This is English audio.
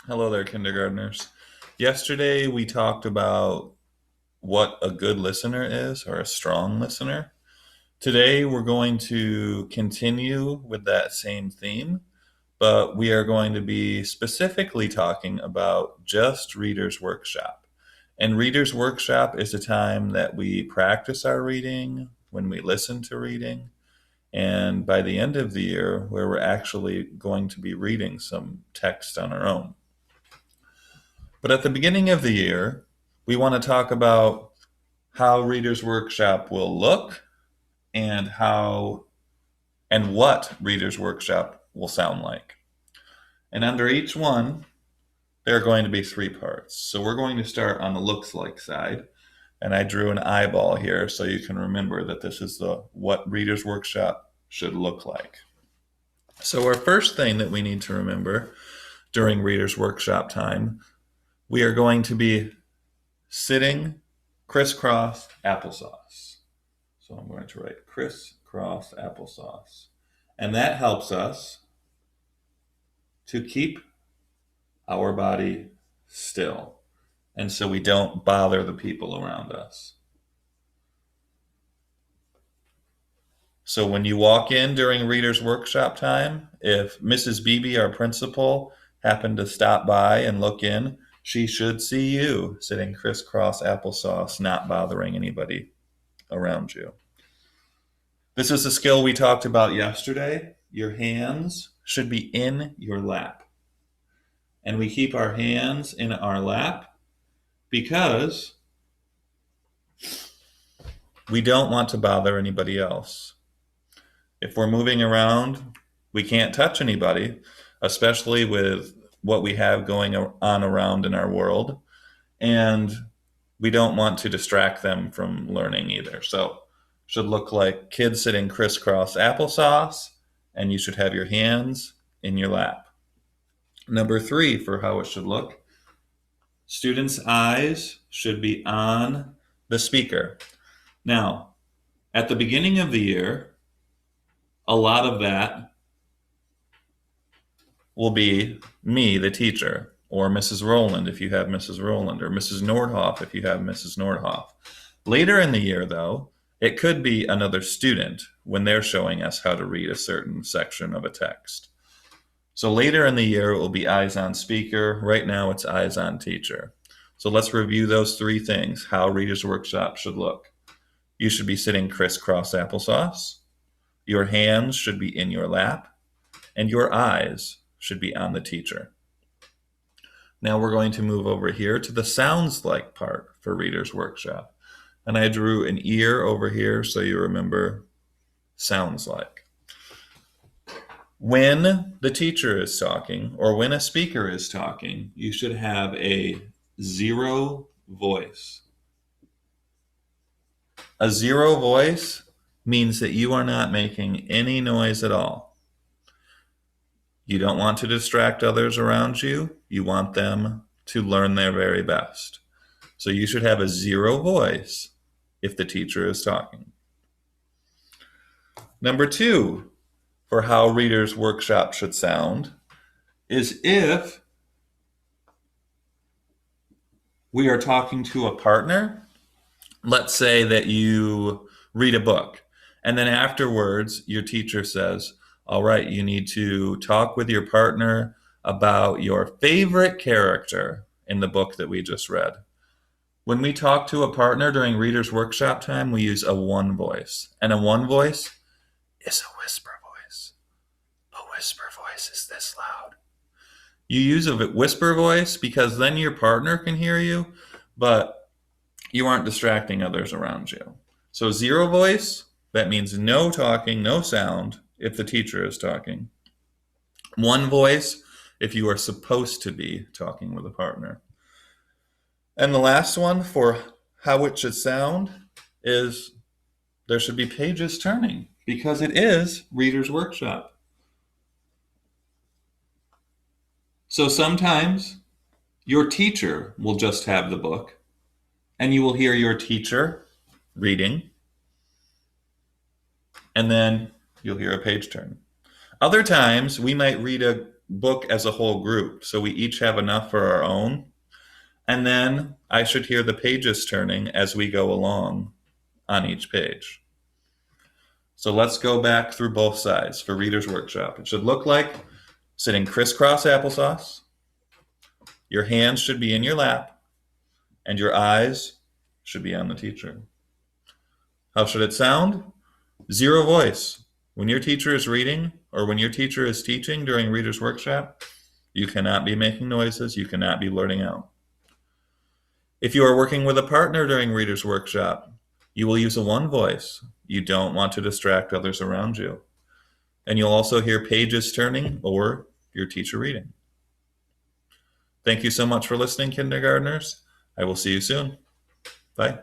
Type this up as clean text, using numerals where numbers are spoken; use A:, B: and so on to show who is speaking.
A: Hello there, kindergartners. Yesterday we talked about what a good listener is or a strong listener. Today we're going to continue with that same theme, but we are going to be specifically talking about just Reader's Workshop. And Reader's Workshop is a time that we practice our reading, when we listen to reading, and by the end of the year, where we're actually going to be reading some text on our own. But at the beginning of the year, we want to talk about how Reader's Workshop will look and how and what Reader's Workshop will sound like. And under each one, there are going to be three parts. So we're going to start on the looks like side. And I drew an eyeball here so you can remember that this is the what Reader's Workshop should look like. So our first thing that we need to remember during Reader's Workshop time, we are going to be sitting crisscross applesauce. So I'm going to write crisscross applesauce. And that helps us to keep our body still. And so we don't bother the people around us. So when you walk in during Reader's Workshop time, if Mrs. Beebe, our principal, happened to stop by and look in, she should see you sitting crisscross applesauce, not bothering anybody around you. This is a skill we talked about yesterday. Your hands should be in your lap. And we keep our hands in our lap because we don't want to bother anybody else. If we're moving around, we can't touch anybody, especially with what we have going on around in our world. And we don't want to distract them from learning either. So should look like kids sitting crisscross applesauce, and you should have your hands in your lap. Number 3 for how it should look, students' eyes should be on the speaker. Now, at the beginning of the year, a lot of that will be me, the teacher, or Mrs. Rowland if you have Mrs. Rowland, or Mrs. Nordhoff if you have Mrs. Nordhoff. Later in the year, though, it could be another student when they're showing us how to read a certain section of a text. So later in the year, it will be eyes on speaker. Right now, it's eyes on teacher. So let's review those three things, how Reader's Workshop should look. You should be sitting crisscross applesauce. Your hands should be in your lap. And your eyes should be on the teacher. Now we're going to move over here to the sounds like part for Reader's Workshop. And I drew an ear over here so you remember sounds like. When the teacher is talking or when a speaker is talking, you should have a zero voice. A zero voice means that you are not making any noise at all. You don't want to distract others around you. You want them to learn their very best. So you should have a zero voice if the teacher is talking. Number 2 for how Reader's Workshop should sound is if we are talking to a partner. Let's say that you read a book, and then afterwards your teacher says, all right, you need to talk with your partner about your favorite character in the book that we just read. When we talk to a partner during Reader's Workshop time, we use a one voice. And a one voice is a whisper voice. A whisper voice is this loud. You use a whisper voice because then your partner can hear you, but you aren't distracting others around you. So zero voice, that means no talking, no sound if the teacher is talking. One voice if you are supposed to be talking with a partner. And the last one for how it should sound is there should be pages turning because it is Reader's Workshop. So sometimes your teacher will just have the book and you will hear your teacher reading, and then you'll hear a page turn. Other times we might read a book as a whole group. So we each have enough for our own. And then I should hear the pages turning as we go along on each page. So let's go back through both sides for Reader's Workshop. It should look like sitting crisscross applesauce. Your hands should be in your lap, and your eyes should be on the teacher. How should it sound? Zero voice. When your teacher is reading or when your teacher is teaching during Reader's Workshop, you cannot be making noises, you cannot be blurting out. If you are working with a partner during Reader's Workshop, you will use a one voice. You don't want to distract others around you. And you'll also hear pages turning or your teacher reading. Thank you so much for listening, kindergartners. I will see you soon. Bye.